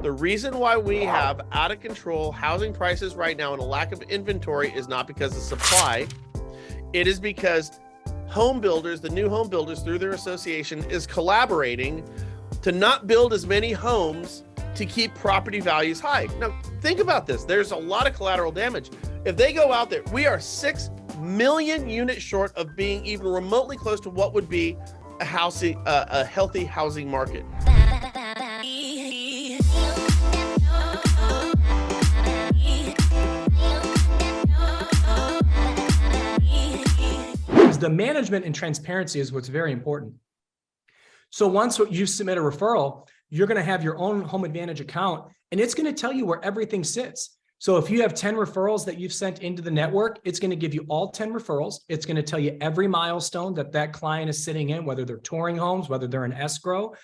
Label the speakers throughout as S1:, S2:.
S1: The reason why we have out of control housing prices right now and a lack of inventory is not because of supply. It is because home builders, the new home builders through their association, is collaborating to not build as many homes to keep property values high. Now, think about this. There's a lot of collateral damage. If they go out there, we are 6 million units short of being even remotely close to what would be a healthy housing market.
S2: The management and transparency is what's very important. So once you submit a referral, you're going to have your own Home Advantage account, and it's going to tell you where everything sits. So if you have 10 referrals that you've sent into the network, it's going to give you all 10 referrals. It's going to tell you every milestone that client is sitting in, whether they're touring homes, whether they're in escrow.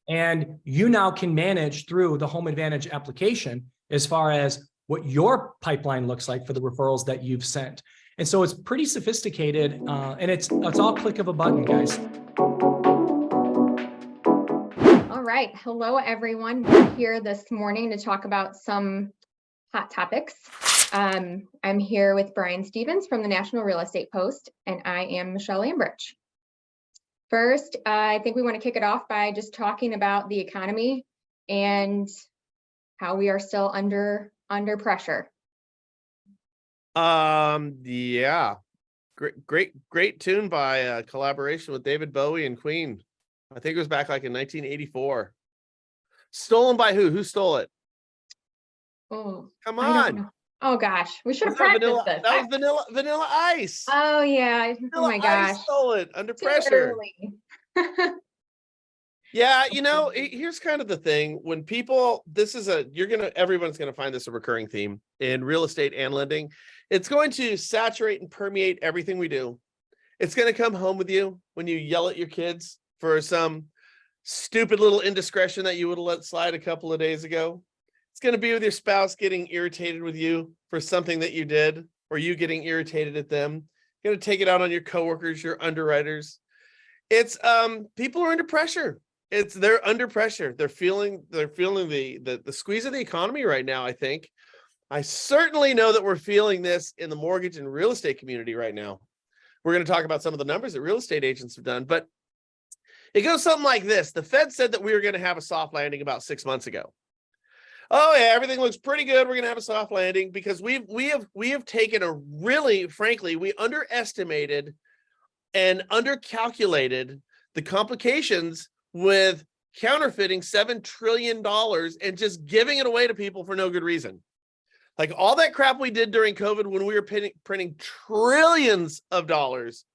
S2: And you now can manage through the Home Advantage application as far as what your pipeline looks like for the referrals that you've sent. And so it's pretty sophisticated, and it's all click of a button, guys.
S3: All right. Hello, everyone. We're here this morning to talk about some hot topics. I'm here with Brian Stevens from the National Real Estate Post, and I am Michelle Ambridge. First, I think we want to kick it off by just talking about the economy and how we are still under pressure.
S1: Yeah, great tune by collaboration with David Bowie and Queen. I think it was back like in 1984. Stolen by who? Who stole it?
S3: Oh,
S1: come on!
S3: Oh gosh, we should have practiced this.
S1: That was Vanilla Ice.
S3: Oh yeah. Oh my gosh.
S1: Ice stole it under pressure. Yeah, you know, here's kind of the thing. When people, everyone's gonna find this a recurring theme in real estate and lending. It's going to saturate and permeate everything we do. It's going to come home with you when you yell at your kids for some stupid little indiscretion that you would have let slide a couple of days ago. It's going to be with your spouse getting irritated with you for something that you did, or you getting irritated at them. You're going to take it out on your coworkers, your underwriters. It's people are under pressure. They're under pressure. They're feeling the squeeze of the economy right now, I think. I certainly know that we're feeling this in the mortgage and real estate community right now. We're going to talk about some of the numbers that real estate agents have done, but it goes something like this. The Fed said that we were going to have a soft landing about 6 months ago. Oh yeah, everything looks pretty good. We're going to have a soft landing because we have taken we underestimated and undercalculated the complications with counterfeiting $7 trillion and just giving it away to people for no good reason. Like all that crap we did during COVID when we were printing trillions of dollars.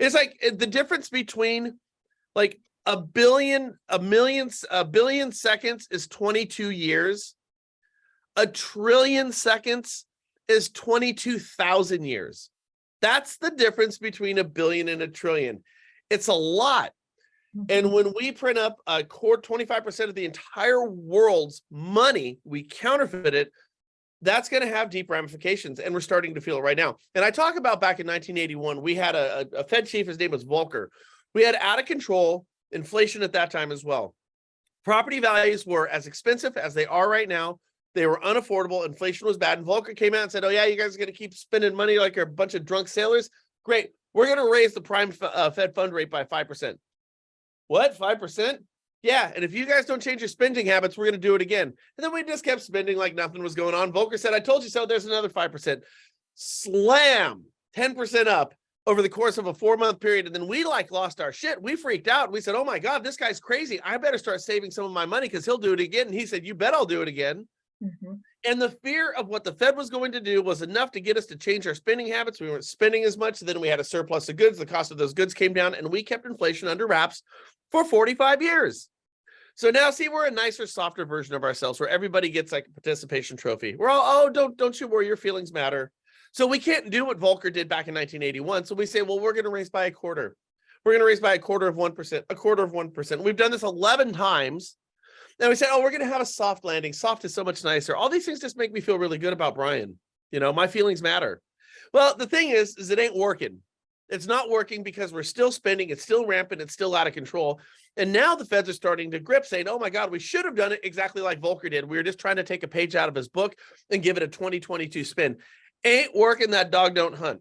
S1: It's like the difference between like a billion seconds is 22 years. A trillion seconds is 22,000 years. That's the difference between a billion and a trillion. It's a lot. And when we print up a core 25% of the entire world's money, we counterfeit it, that's going to have deep ramifications. And we're starting to feel it right now. And I talk about back in 1981, we had a Fed chief, his name was Volcker. We had out of control inflation at that time as well. Property values were as expensive as they are right now. They were unaffordable. Inflation was bad. And Volcker came out and said, oh yeah, you guys are going to keep spending money like you're a bunch of drunk sailors. Great. We're going to raise the prime Fed fund rate by 5%. What? 5%? Yeah. And if you guys don't change your spending habits, we're going to do it again. And then we just kept spending like nothing was going on. Volcker said, I told you so. There's another 5%. Slam. 10% up over the course of a 4-month period. And then we lost our shit. We freaked out. We said, oh my God, this guy's crazy. I better start saving some of my money because he'll do it again. And he said, you bet I'll do it again. Mm-hmm. And the fear of what the Fed was going to do was enough to get us to change our spending habits. We weren't spending as much. Then we had a surplus of goods. The cost of those goods came down and we kept inflation under wraps for 45 years. So now see, we're a nicer, softer version of ourselves where everybody gets like a participation trophy. We're all, don't you worry, your feelings matter. So we can't do what Volcker did back in 1981. So we say, well, we're going to raise by a quarter. We're going to raise by a quarter of 1%. We've done this 11 times. And we said, oh, we're going to have a soft landing. Soft is so much nicer. All these things just make me feel really good about Brian. You know, my feelings matter. Well, the thing is it ain't working. It's not working because we're still spending, it's still rampant, it's still out of control. And now the feds are starting to grip, saying, oh my God, we should have done it exactly like Volcker did. We were just trying to take a page out of his book and give it a 2022 spin. Ain't working, that dog don't hunt.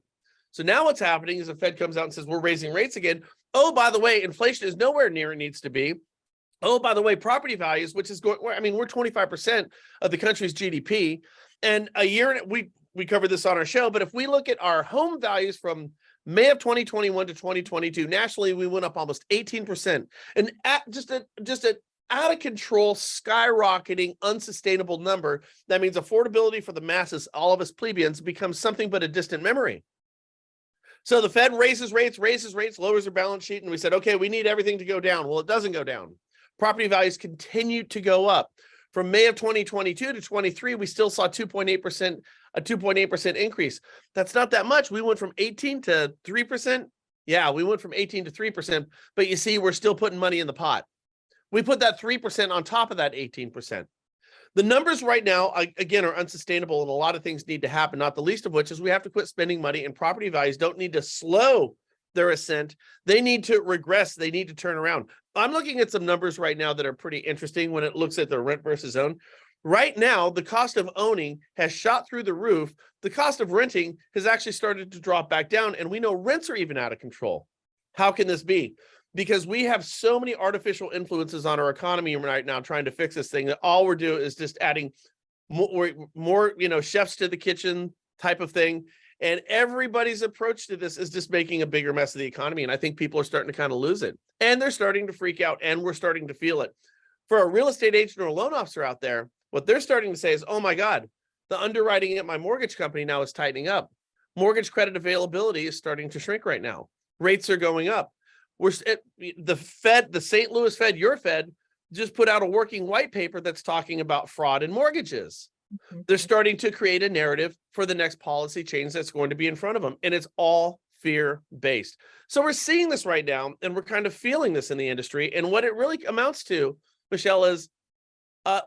S1: So now what's happening is the Fed comes out and says, we're raising rates again. Oh, by the way, inflation is nowhere near it needs to be. Oh, by the way, property values, which is going, I mean, we're 25% of the country's GDP. And a year, we covered this on our show, but if we look at our home values from May of 2021 to 2022, nationally, we went up almost 18%. And just an out of control, skyrocketing, unsustainable number. That means affordability for the masses, all of us plebeians, becomes something but a distant memory. So the Fed raises rates, lowers their balance sheet, and we said, okay, we need everything to go down. Well, it doesn't go down. Property values continue to go up. From May of 2022 to 23, we still saw 2.8%, a 2.8% increase. That's not that much. We went from 18 to 3%. Yeah, we went from 18 to 3%, but you see, we're still putting money in the pot. We put that 3% on top of that 18%. The numbers right now, again, are unsustainable, and a lot of things need to happen, not the least of which is we have to quit spending money, and property values don't need to slow their ascent. They need to regress. They need to turn around. I'm looking at some numbers right now that are pretty interesting when it looks at the rent versus own. Right now, the cost of owning has shot through the roof. The cost of renting has actually started to drop back down, and we know rents are even out of control. How can this be? Because we have so many artificial influences on our economy right now trying to fix this thing that all we're doing is just adding more chefs to the kitchen type of thing. And everybody's approach to this is just making a bigger mess of the economy. And I think people are starting to kind of lose it. And they're starting to freak out, and we're starting to feel it. For a real estate agent or a loan officer out there, what they're starting to say is, oh my God, the underwriting at my mortgage company now is tightening up. Mortgage credit availability is starting to shrink right now. Rates are going up. The Fed, the St. Louis Fed, your Fed, just put out a working white paper that's talking about fraud in mortgages. They're starting to create a narrative for the next policy change that's going to be in front of them. And it's all fear-based. So we're seeing this right now, and we're kind of feeling this in the industry. And what it really amounts to, Michelle, is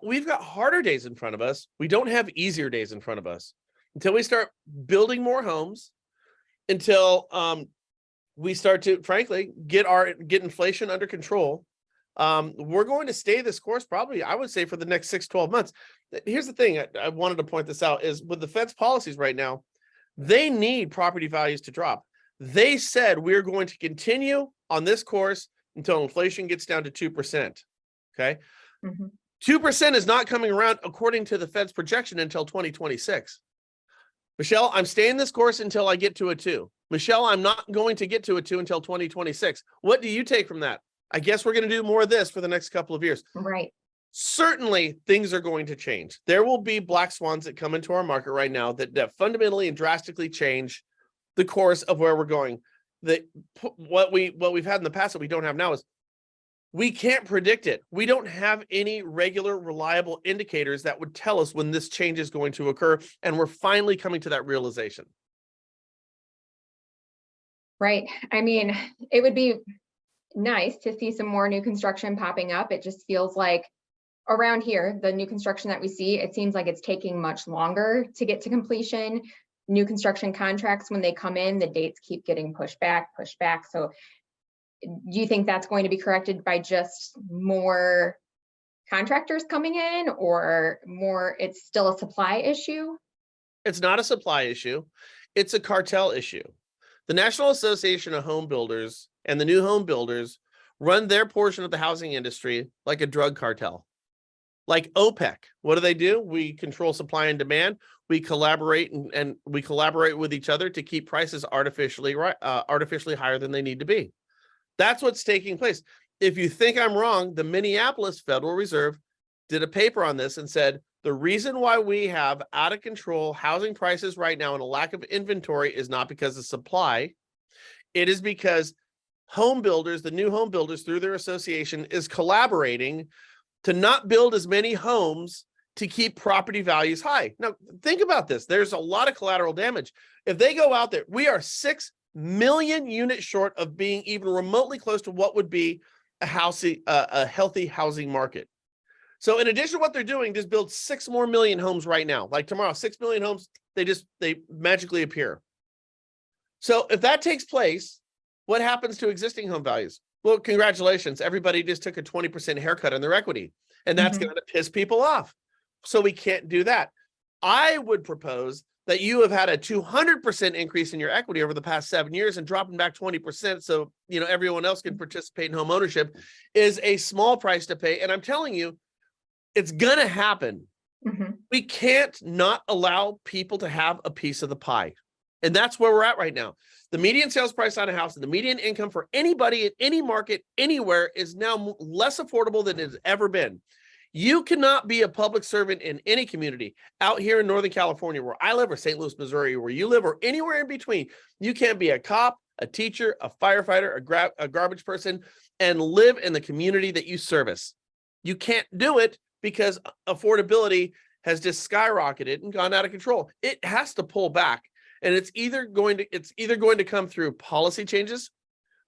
S1: we've got harder days in front of us. We don't have easier days in front of us until we start building more homes, until we start to, frankly, get inflation under control. We're going to stay this course probably, I would say, for the next 6-12 months. Here's the thing, I wanted to point this out, is with the Fed's policies right now, they need property values to drop. They said we're going to continue on this course until inflation gets down to 2%. Okay. 2% is not coming around, according to the Fed's projection, until 2026. Michelle, I'm staying this course until I get to a 2. Michelle, I'm not going to get to a 2 until 2026. What do you take from that? I guess we're going to do more of this for the next couple of years.
S3: Right.
S1: Certainly, things are going to change. There will be black swans that come into our market right now that fundamentally and drastically change the course of where we're going. What we've had in the past that we don't have now is we can't predict it. We don't have any regular, reliable indicators that would tell us when this change is going to occur. And we're finally coming to that realization.
S3: Right. I mean, it would be nice to see some more new construction popping up. It just feels like around here, the new construction that we see, it seems like it's taking much longer to get to completion. New construction contracts, when they come in, the dates keep getting pushed back. So do you think that's going to be corrected by just more contractors coming in, or more, it's still a supply issue?
S1: It's not a supply issue. It's a cartel issue. The National Association of Home Builders and the new home builders run their portion of the housing industry like a drug cartel, like OPEC. What do? We control supply and demand. We collaborate and we collaborate with each other to keep prices artificially higher than they need to be. That's what's taking place. If you think I'm wrong, the Minneapolis Federal Reserve did a paper on this and said, the reason why we have out of control housing prices right now and a lack of inventory is not because of supply. It is because home builders, the new home builders through their association, is collaborating to not build as many homes to keep property values high. Now, think about this. There's a lot of collateral damage. If they go out there, we are 6 million units short of being even remotely close to what would be a healthy housing market. So in addition to what they're doing, just build 6 more million homes right now. Like tomorrow, 6 million homes, they magically appear. So if that takes place, what happens to existing home values? Well, congratulations. Everybody just took a 20% haircut on their equity, and that's going to piss people off. So we can't do that. I would propose that you have had a 200% increase in your equity over the past 7 years, and dropping back 20% so everyone else can participate in home ownership is a small price to pay. And I'm telling you, it's going to happen. We can't not allow people to have a piece of the pie. And that's where we're at right now. The median sales price on a house and the median income for anybody in any market anywhere is now less affordable than it has ever been. You cannot be a public servant in any community out here in Northern California, where I live, or St. Louis, Missouri, where you live, or anywhere in between. You can't be a cop, a teacher, a firefighter, a garbage person, and live in the community that you service. You can't do it because affordability has just skyrocketed and gone out of control. It has to pull back. And it's either going to come through policy changes,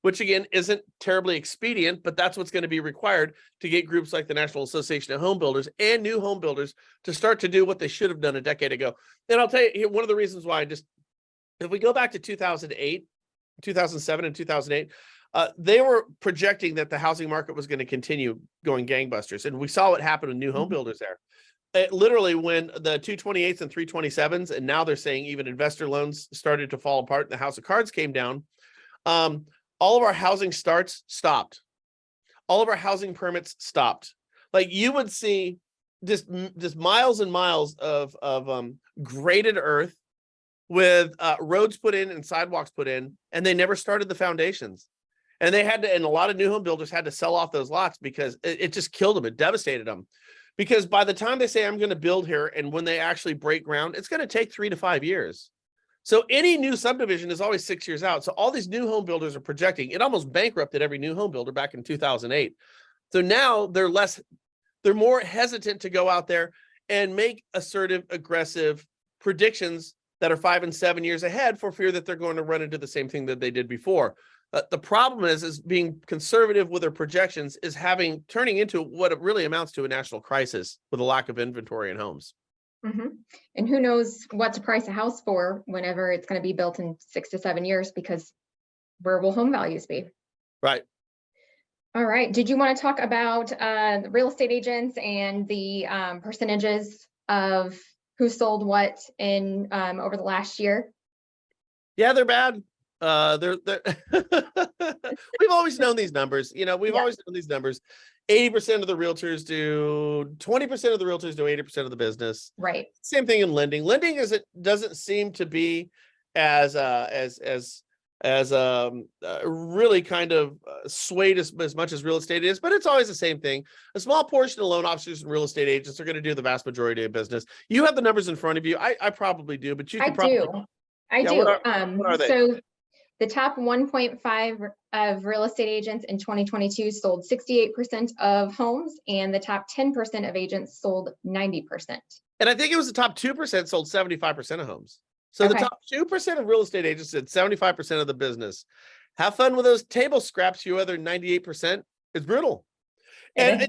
S1: which again isn't terribly expedient, but that's what's going to be required to get groups like the National Association of Home Builders and new home builders to start to do what they should have done a decade ago. And I'll tell you one of the reasons why, if we go back to 2008, 2007 and 2008, they were projecting that the housing market was going to continue going gangbusters. And we saw what happened with new home builders there. It literally, when the 228s and 327s, and now they're saying even investor loans started to fall apart and the house of cards came down, all of our housing starts stopped. All of our housing permits stopped. Like, you would see just miles and miles of graded earth with roads put in and sidewalks put in, and they never started the foundations. And and a lot of new home builders had to sell off those lots because it just killed them. It devastated them. Because by the time they say, I'm going to build here, and when they actually break ground, it's going to take 3 to 5 years. So any new subdivision is always 6 years out. So all these new home builders are projecting. It almost bankrupted every new home builder back in 2008. So now they're more hesitant to go out there and make assertive, aggressive predictions that are 5 and 7 years ahead, for fear that they're going to run into the same thing that they did before. The problem is being conservative with their projections is turning into what it really amounts to, a national crisis with a lack of inventory in homes.
S3: And who knows what to price a house for whenever it's going to be built in 6 to 7 years, because where will home values be?
S1: Right.
S3: All right. Did you want to talk about the real estate agents and the percentages of who sold what in over the last year?
S1: Yeah, they're bad. They're we've always known these numbers. We've always known these numbers. 80% of the realtors do 20% of the realtors do 80% of the business.
S3: Right.
S1: Same thing in lending. Lending doesn't seem to be as really kind of swayed as much as real estate is, but it's always the same thing. A small portion of loan officers and real estate agents are going to do the vast majority of business. You have the numbers in front of you. I probably do, but you can
S3: I do.
S1: What are they?
S3: So the top 1.5 of real estate agents in 2022 sold 68% of homes, and the top 10% of agents sold 90%.
S1: And I think it was the top 2% sold 75% of homes. So the top 2% of real estate agents did 75% of the business. Have fun with those table scraps, you other 98%. It's brutal. And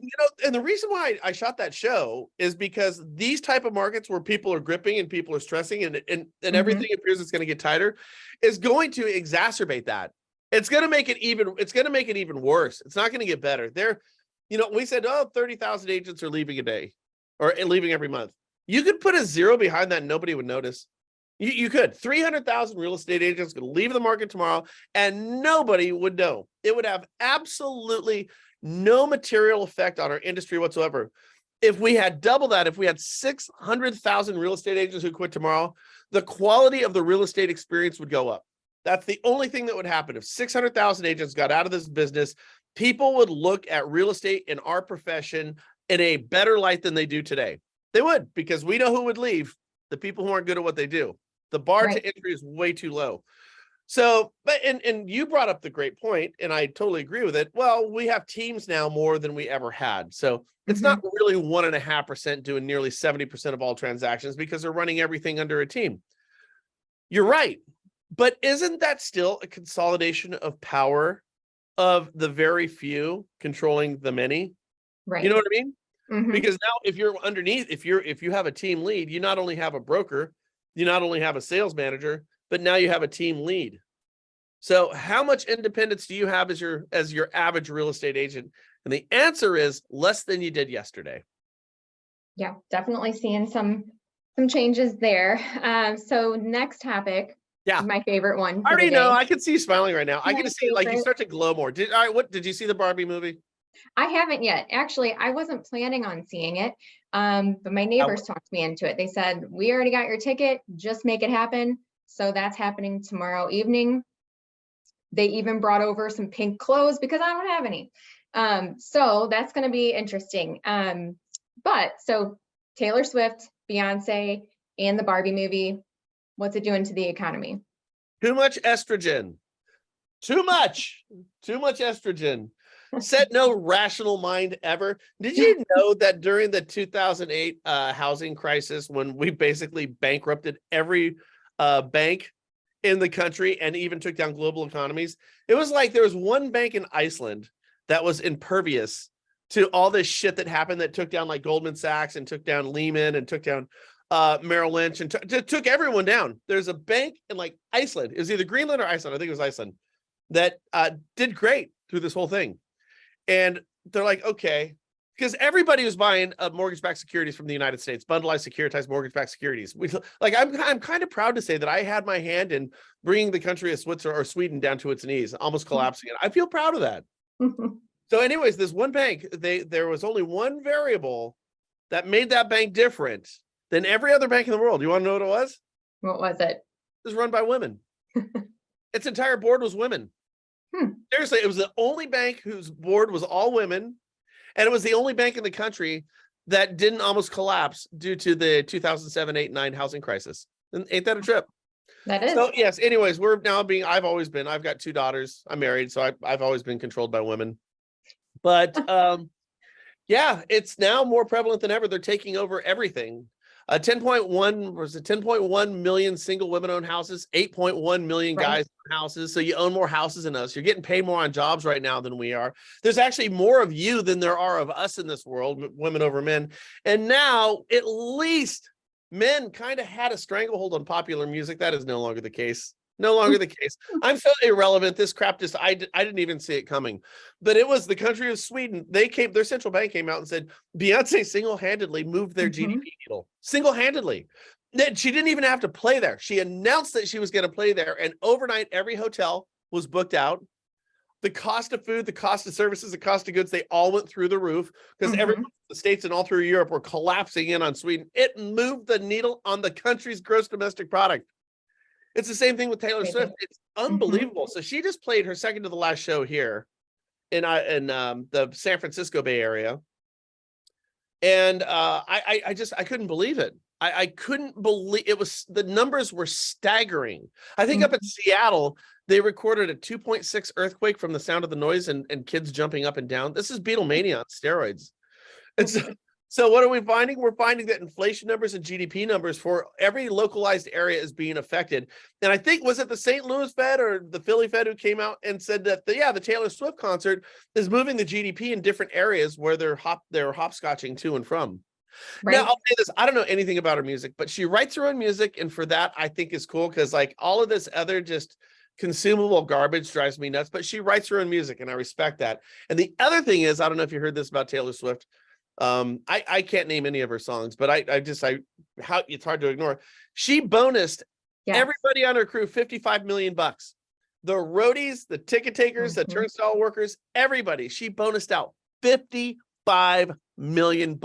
S1: the reason why I shot that show is because these type of markets where people are gripping and people are stressing and everything appears it's going to get tighter is going to exacerbate that. It's going to make it even worse. It's not going to get better. We said, 30,000 agents are leaving a day or leaving every month. You could put a zero behind that and nobody would notice. You could. 300,000 real estate agents could leave the market tomorrow and nobody would know. It would have absolutely no material effect on our industry whatsoever. If we had double that, if we had 600,000 real estate agents who quit tomorrow, the quality of the real estate experience would go up. That's the only thing that would happen. If 600,000 agents got out of this business, people would look at real estate in our profession in a better light than they do today. They would, because we know who would leave: the people who aren't good at what they do. The bar to entry is way too low. So, and you brought up the great point, and I totally agree with it. Well, we have teams now more than we ever had. So it's not really 1.5% doing nearly 70% of all transactions, because they're running everything under a team. You're right. But isn't that still a consolidation of power of the very few controlling the many?
S3: Right.
S1: You know what I mean? Because now if you're underneath, if you have a team lead, you not only have a broker, you not only have a sales manager, but now you have a team lead. So how much independence do you have as your average real estate agent? And the answer is less than you did yesterday.
S3: Yeah, definitely seeing some changes there. So next topic,
S1: Yeah.
S3: my favorite one.
S1: I
S3: For
S1: already
S3: the day.
S1: know. I can see you smiling right now. I
S3: My
S1: can see like you
S3: favorite.
S1: start to glow more. Did you see the Barbie movie?
S3: I haven't yet. Actually, I wasn't planning on seeing it. But my neighbors talked me into it. They said, we already got your ticket, just make it happen. So that's happening tomorrow evening. They even brought over some pink clothes because I don't have any. So that's going to be interesting. But so Taylor Swift, Beyonce, and the Barbie movie, what's it doing to the economy?
S1: Too much estrogen. Too much estrogen. Said no rational mind ever. Did you know that during the 2008 housing crisis, when we basically bankrupted every bank in the country and even took down global economies, it was like there was one bank in Iceland that was impervious to all this shit that happened, that took down like Goldman Sachs and took down Lehman and took down Merrill Lynch and took everyone down. There's a bank in like Iceland. It was either Greenland or Iceland. I think it was Iceland that did great through this whole thing. And they're like, okay, because everybody was buying mortgage-backed securities from the United States, bundleized securitized mortgage-backed securities. I'm kind of proud to say that I had my hand in bringing the country of Switzerland or Sweden down to its knees, almost collapsing it. I feel proud of that. So anyways, this one bank, there was only one variable that made that bank different than every other bank in the world. You want to know what it was?
S3: What was it?
S1: It was run by women. Its entire board was women. Seriously, it was the only bank whose board was all women. And it was the only bank in the country that didn't almost collapse due to the 2007, 8, 9 housing crisis. And ain't that a trip?
S3: That is.
S1: So yes, anyways, I've got 2 daughters. I'm married, so I've always been controlled by women. But yeah, it's now more prevalent than ever. They're taking over everything. 10.1 million single women-owned houses, 8.1 million guys own houses. So you own more houses than us. You're getting paid more on jobs right now than we are. There's actually more of you than there are of us in this world, women over men. And now at least men kind of had a stranglehold on popular music. That is no longer the case. No longer the case. I'm so irrelevant. This crap I didn't even see it coming. But it was the country of Sweden. Their central bank came out and said Beyonce single-handedly moved their GDP needle. Single-handedly. She didn't even have to play there. She announced that she was going to play there, and overnight every hotel was booked out. The cost of food, the cost of services, the cost of goods, they all went through the roof because the states and all through Europe were collapsing in on Sweden. It moved the needle on the country's gross domestic product. It's the same thing with Taylor Swift. It's unbelievable. So she just played her second to the last show here in the San Francisco Bay Area. And I couldn't believe it. I couldn't believe it. The numbers were staggering. I think up in Seattle, they recorded a 2.6 earthquake from the sound of the noise and kids jumping up and down. This is Beatlemania on steroids. And so what are we finding? We're finding that inflation numbers and GDP numbers for every localized area is being affected. And I think, was it the St. Louis Fed or the Philly Fed who came out and said that the Taylor Swift concert is moving the GDP in different areas where they're hopscotching to and from. Now, I'll say this, I don't know anything about her music, but she writes her own music. And for that, I think is cool because like all of this other just consumable garbage drives me nuts, but she writes her own music and I respect that. And the other thing is, I don't know if you heard this about Taylor Swift. I can't name any of her songs, but it's hard to ignore. She bonused everybody on her crew $55 million. The roadies, the ticket takers, the turnstile workers, everybody. She bonused out $55 million.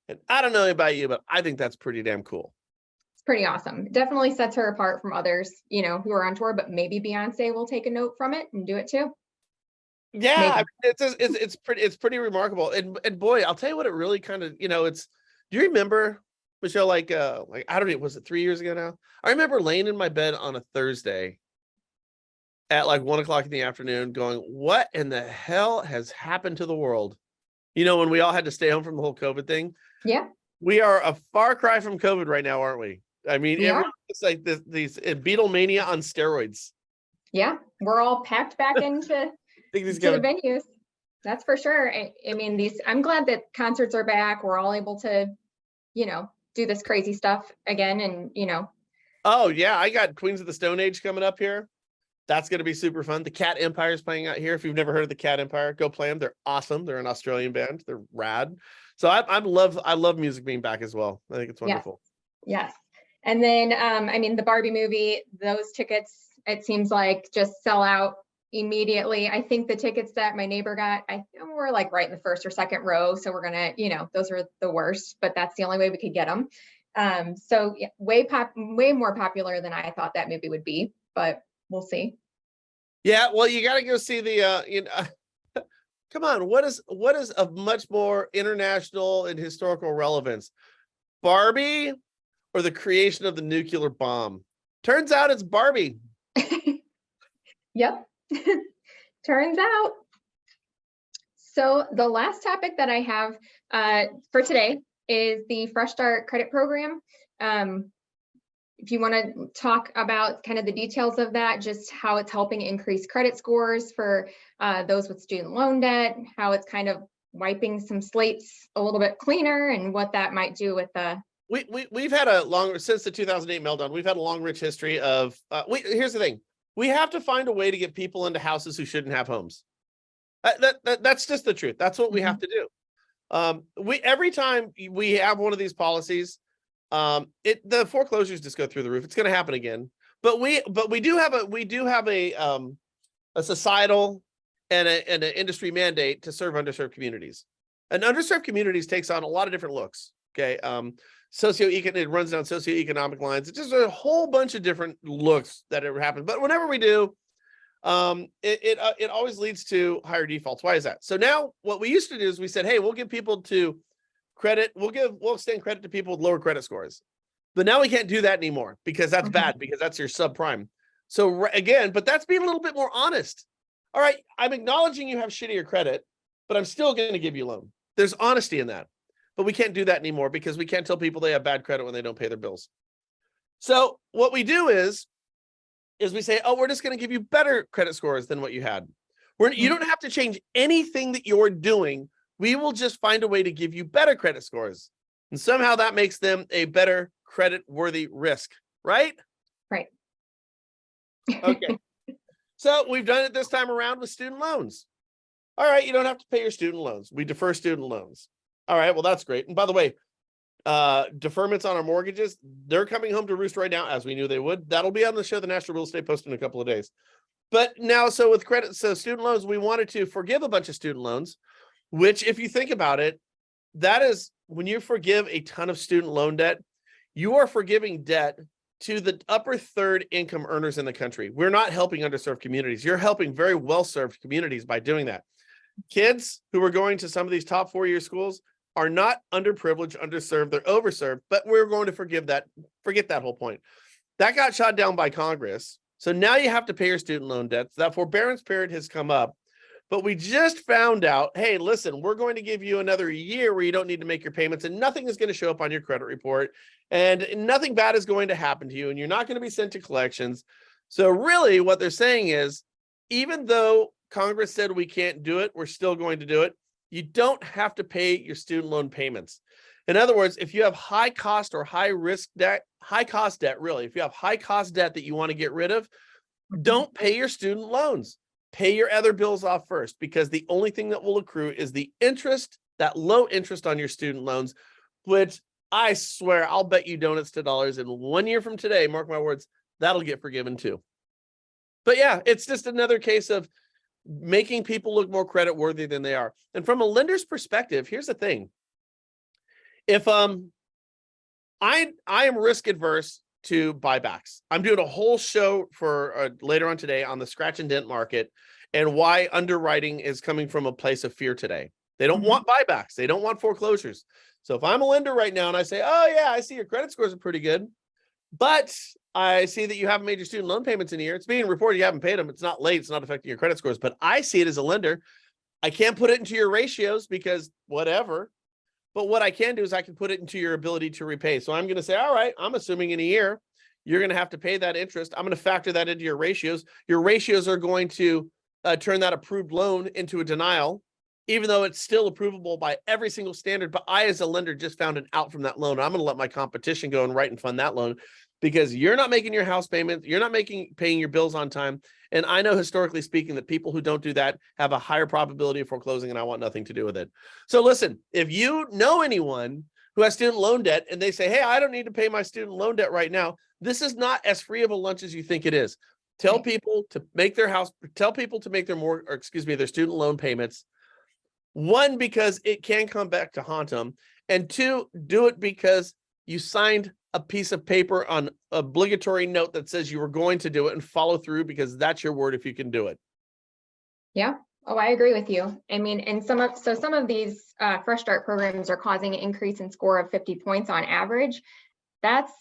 S1: And I don't know about you, but I think that's pretty damn cool.
S3: It's pretty awesome. It definitely sets her apart from others, who are on tour, but maybe Beyonce will take a note from it and do it too.
S1: Yeah, I mean, it's pretty remarkable. And boy, I'll tell you what, it really kind of, do you remember, Michelle, like I don't know, was it 3 years ago now? I remember laying in my bed on a Thursday at like 1 o'clock in the afternoon going, what in the hell has happened to the world? When we all had to stay home from the whole COVID thing.
S3: Yeah.
S1: We are a far cry from COVID right now, aren't we? I mean, it's like these Beatlemania on steroids.
S3: Yeah, we're all packed back into the venues. That's for sure. I mean, I'm glad that concerts are back. We're all able to, do this crazy stuff again. And,
S1: Oh yeah, I got Queens of the Stone Age coming up here. That's going to be super fun. The Cat Empire is playing out here. If you've never heard of the Cat Empire, go play them. They're awesome. They're an Australian band. They're rad. So I love music being back as well. I think it's wonderful.
S3: Yes. And then, I mean, the Barbie movie, those tickets, it seems like just sell out immediately. I think the tickets that my neighbor got, were like right in the first or second row. So we're going to, those are the worst, but that's the only way we could get them. So yeah, way more popular than I thought that movie would be, but we'll see.
S1: Yeah, well, you got to go see the, come on, what is of much more international and historical relevance? Barbie or the creation of the nuclear bomb? Turns out it's Barbie.
S3: Yep. Turns out. So the last topic that I have for today is the Fresh Start credit program. If you want to talk about kind of the details of that, just how it's helping increase credit scores for those with student loan debt, how it's kind of wiping some slates a little bit cleaner, and what that might do with the.
S1: We've had a long, since the 2008 meltdown, we've had a long, rich history of, here's the thing. We have to find a way to get people into houses who shouldn't have homes. That's just the truth. That's what we have to do. Every time we have one of these policies, the foreclosures just go through the roof. It's going to happen again. But we do have a societal and an industry mandate to serve underserved communities. And underserved communities takes on a lot of different looks. Okay. It runs down socioeconomic lines. It's just a whole bunch of different looks that it happens. But whenever we do, it always leads to higher defaults. Why is that? So now what we used to do is we said, hey, we'll give people to credit. We'll extend credit to people with lower credit scores. But now we can't do that anymore because that's bad, because that's your subprime. So again, but that's being a little bit more honest. All right, I'm acknowledging you have shittier credit, but I'm still going to give you a loan. There's honesty in that. But we can't do that anymore because we can't tell people they have bad credit when they don't pay their bills. So what we do is we say, oh, we're just going to give you better credit scores than what you had. You don't have to change anything that you're doing. We will just find a way to give you better credit scores. And somehow that makes them a better credit-worthy risk, right?
S3: Right.
S1: Okay. So we've done it this time around with student loans. All right, you don't have to pay your student loans. We defer student loans. All right, well, that's great. And by the way, deferments on our mortgages, they're coming home to roost right now, as we knew they would. That'll be on the show, the National Real Estate Post, in a couple of days. But now, so with credit, so student loans, we wanted to forgive a bunch of student loans, which, if you think about it, that is when you forgive a ton of student loan debt, you are forgiving debt to the upper third income earners in the country. We're not helping underserved communities. You're helping very well-served communities by doing that. Kids who are going to some of these top 4-year schools are not underprivileged, underserved, they're overserved, but we're going to forget that whole point. That got shot down by Congress. So now you have to pay your student loan debts. That forbearance period has come up, but we just found out, hey, listen, we're going to give you another year where you don't need to make your payments and nothing is going to show up on your credit report and nothing bad is going to happen to you and you're not going to be sent to collections. So really what they're saying is, even though Congress said we can't do it, we're still going to do it. You don't have to pay your student loan payments. In other words, if you have high cost or high risk debt, high cost debt, really, if you have high cost debt that you want to get rid of, don't pay your student loans. Pay your other bills off first, because the only thing that will accrue is the interest, that low interest on your student loans, which I swear, I'll bet you donuts to dollars in 1 year from today, mark my words, that'll get forgiven too. But yeah, it's just another case of making people look more credit worthy than they are. And from a lender's perspective, here's the thing. If I am risk adverse to buybacks. I'm doing a whole show for later on today on the scratch and dent market and why underwriting is coming from a place of fear today. They don't want buybacks. They don't want foreclosures. So if I'm a lender right now and I say, oh yeah, I see your credit scores are pretty good, but I see that you haven't made your student loan payments in a year. It's being reported you haven't paid them. It's not late. It's not affecting your credit scores, but I see it as a lender. I can't put it into your ratios because whatever. But what I can do is I can put it into your ability to repay. So I'm going to say, all right, I'm assuming in a year, you're going to have to pay that interest. I'm going to factor that into your ratios. Your ratios are going to turn that approved loan into a denial, even though it's still approvable by every single standard. But I, as a lender, just found an out from that loan. I'm going to let my competition go and write and fund that loan. because you're not making your house payment. You're not paying your bills on time. And I know historically speaking that people who don't do that have a higher probability of foreclosing, and I want nothing to do with it. So listen, if you know anyone who has student loan debt and they say, hey, I don't need to pay my student loan debt right now, this is not as free of a lunch as you think it is. Tell people to make their their student loan payments. One, because it can come back to haunt them. And two, do it because you signed a piece of paper on obligatory note that says you were going to do it, and follow through, because that's your word if you can do it.
S3: Yeah. Oh, I agree with you. I mean, and some of these Fresh Start programs are causing an increase in score of 50 points on average. That's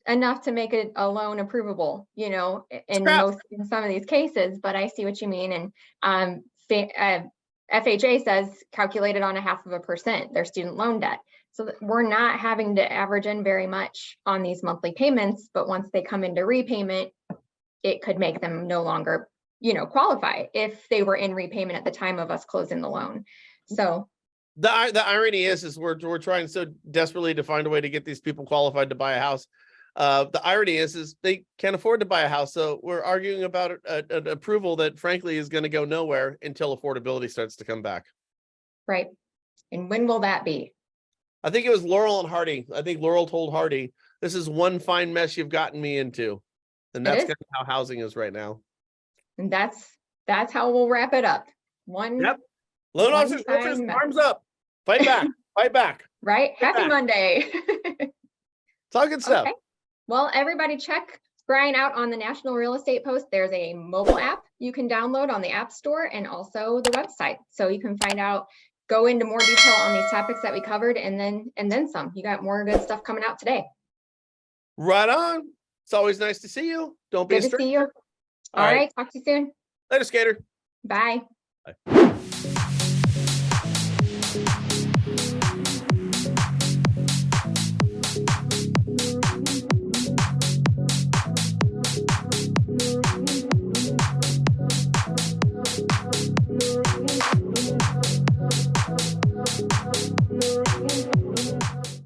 S3: enough to make a loan approvable, you know, in some of these cases. But I see what you mean. And FHA says calculated on 0.5% their student loan debt. So that we're not having to average in very much on these monthly payments, but once they come into repayment, it could make them no longer, you know, qualify if they were in repayment at the time of us closing the loan. So
S1: the irony is we're trying so desperately to find a way to get these people qualified to buy a house. The irony is they can't afford to buy a house. So we're arguing about an approval that frankly is going to go nowhere until affordability starts to come back. Right.
S3: And when will that be?
S1: I think it was Laurel and Hardy. I think Laurel told Hardy, this is one fine mess you've gotten me into. And that's kind of how housing is right now.
S3: And that's how we'll wrap it up.
S1: Loan officers, arms up. Fight back. Fight back.
S3: Right. Happy Monday.
S1: It's all good stuff.
S3: Okay. Well, everybody check Brian out on the National Real Estate Post. There's a mobile app you can download on the App Store, and also the website. So you can go into more detail on these topics that we covered, and then some. You got more good stuff coming out today.
S1: Right on. It's always nice to see you. Don't be
S3: good to see you. All right. Talk to you soon.
S1: Later, Skater.
S3: Bye.
S1: Bye.